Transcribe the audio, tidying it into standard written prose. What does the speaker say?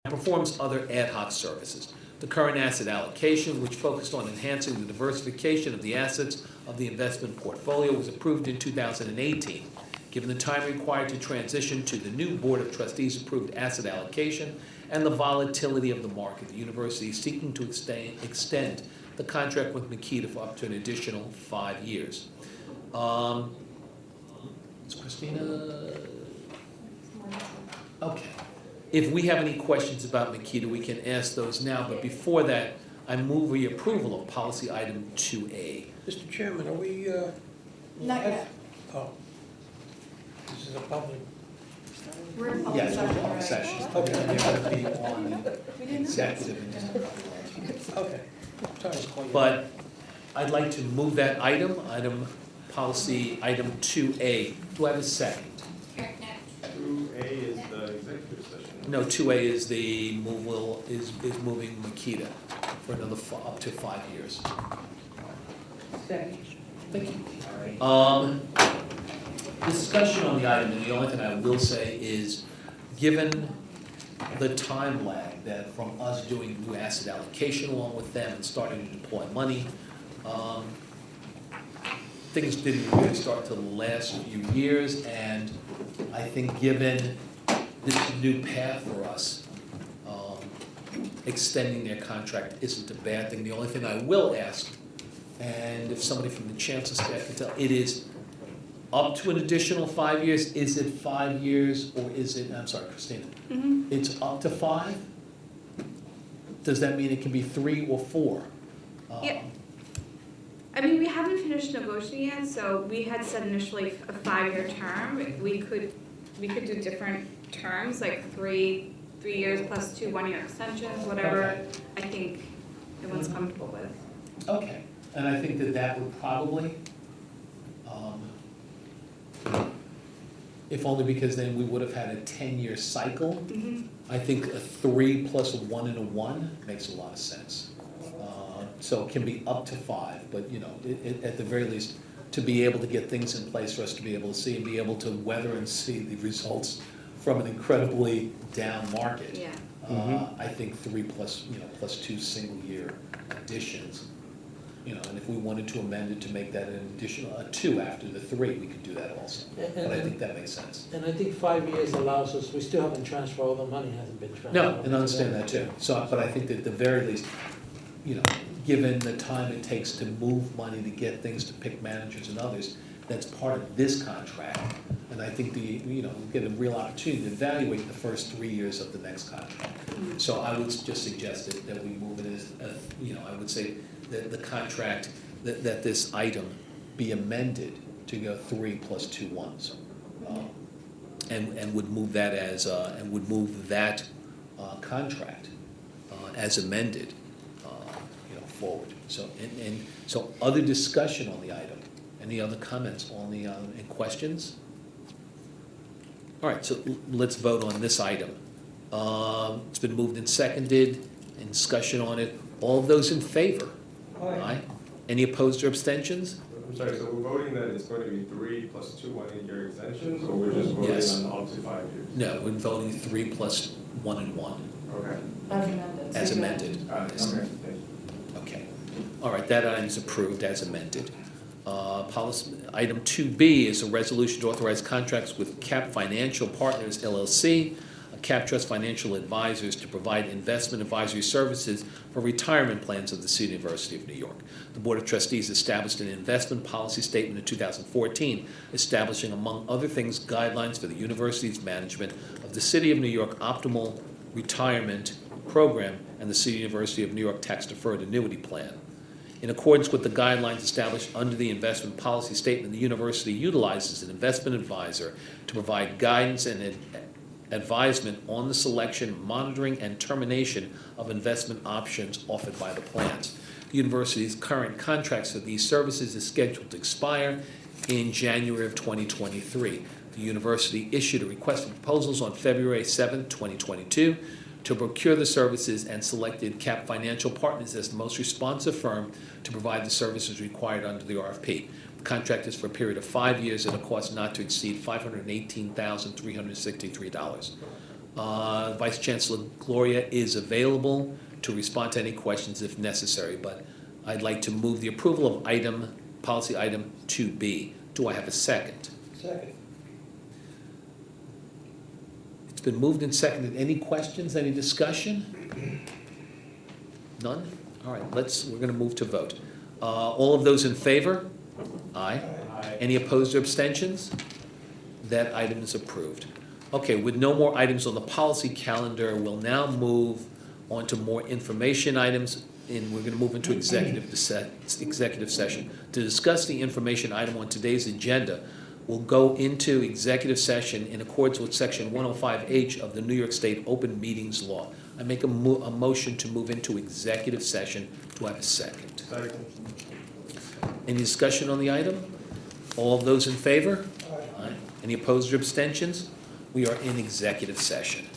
performs other ad hoc services. The current asset allocation, which focused on enhancing the diversification of the assets of the investment portfolio, was approved in 2018. Given the time required to transition to the new Board of Trustees approved asset allocation and the volatility of the market, the university is seeking to extend the contract with Makita for up to an additional 5 years. Is Christina? Okay. If we have any questions about Makita, we can ask those now, but before that, I move the approval of policy item 2A. Mr. Chairman, are we, Not live? yet. Oh. This is a public, We're in public Yes, session we're on already. session. Okay. They're going to be on We didn't know. executive. okay. Sorry to call you. But I'd like to move that policy item 2A. Do I have a second? 2A is the executive session. No, 2A is the moving Makita for another up to 5 years. Second. Thank you. Discussion on the item, and the only thing I will say is, given the time lag that from us doing new asset allocation along with them and starting to deploy money, things didn't really start to the last few years, and I think given this new path for us, extending their contract isn't a bad thing. The only thing I will ask, and if somebody from the chancellor's staff can tell, it is up to an additional 5 years. Is it 5 years or is it, I'm sorry, Christina, it's up to 5? Does that mean it can be 3 or 4? Yeah. I mean, we haven't finished negotiating yet, so we had said initially a 5-year term. We could do different terms, like 3 years plus 2 1-year extensions, whatever Okay. I think everyone's comfortable with. Okay, and I think that would probably, if only because then we would have had a 10-year cycle. I think a 3 plus a 1 and a 1 makes a lot of sense. So it can be up to 5, but at the very least, to be able to get things in place for us to be able to see and be able to weather and see the results from an incredibly down market. Yeah. I think 3 plus 2 single-year additions, and if we wanted to amend it to make that an additional, a 2 after the 3, we could do that also. But I think that makes sense. And I think 5 years allows us, we still haven't transferred, all the money hasn't been transferred. No, and I understand that too. So, but I think that at the very least, given the time it takes to move money to get things to pick managers and others, that's part of this contract. And I think we get a real opportunity to evaluate the first 3 years of the next contract. So I would just suggest that we move it as, I would say that the contract, that this item be amended to go 3 plus 2 1s. And would move that as, contract as amended, forward. So, so other discussion on the item? Any other comments on the, and questions? All right, so let's vote on this item. It's been moved and seconded, and discussion on it. All of those in favor? Aye. Any opposed or abstentions? I'm sorry, so we're voting that it's going to be 3 plus 2 1-year extensions, or we're just voting Yes. on up to 5 years? No, we're voting 3 plus 1 and 1, Okay. As amended. as amended. Okay, thank you. Okay. All right, that item is approved as amended. Policy, item 2B is a resolution to authorize contracts with CAP Financial Partners LLC, CAP Trust Financial Advisors to provide investment advisory services for retirement plans of the City University of New York. The Board of Trustees established an investment policy statement in 2014, establishing, among other things, guidelines for the university's management of the City of New York Optimal Retirement Program and the City University of New York Tax Deferred Annuity Plan. In accordance with the guidelines established under the investment policy statement, the university utilizes an investment advisor to provide guidance and advisement on the selection, monitoring, and termination of investment options offered by the plans. The university's current contracts for these services is scheduled to expire in January of 2023. The university issued a request for proposals on February 7, 2022, to procure the services and selected CAP Financial Partners as the most responsive firm to provide the services required under the RFP. The contract is for a period of 5 years at a cost not to exceed $518,363. Vice Chancellor Gloria is available to respond to any questions if necessary, but I'd like to move the approval of policy item 2B. Do I have a second? Second. It's been moved and seconded. Any questions, any discussion? None? All right, we're going to move to vote. All of those in favor? Aye. Any opposed or abstentions? That item is approved. Okay, with no more items on the policy calendar, we'll now move on to more information items, and we're going to move into executive session. To discuss the information item on today's agenda, we'll go into executive session in accordance with Section 105H of the New York State Open Meetings Law. I make a motion to move into executive session. Do I have a second? Second. Any discussion on the item? All of those in favor? Aye. Any opposed or abstentions? We are in executive session.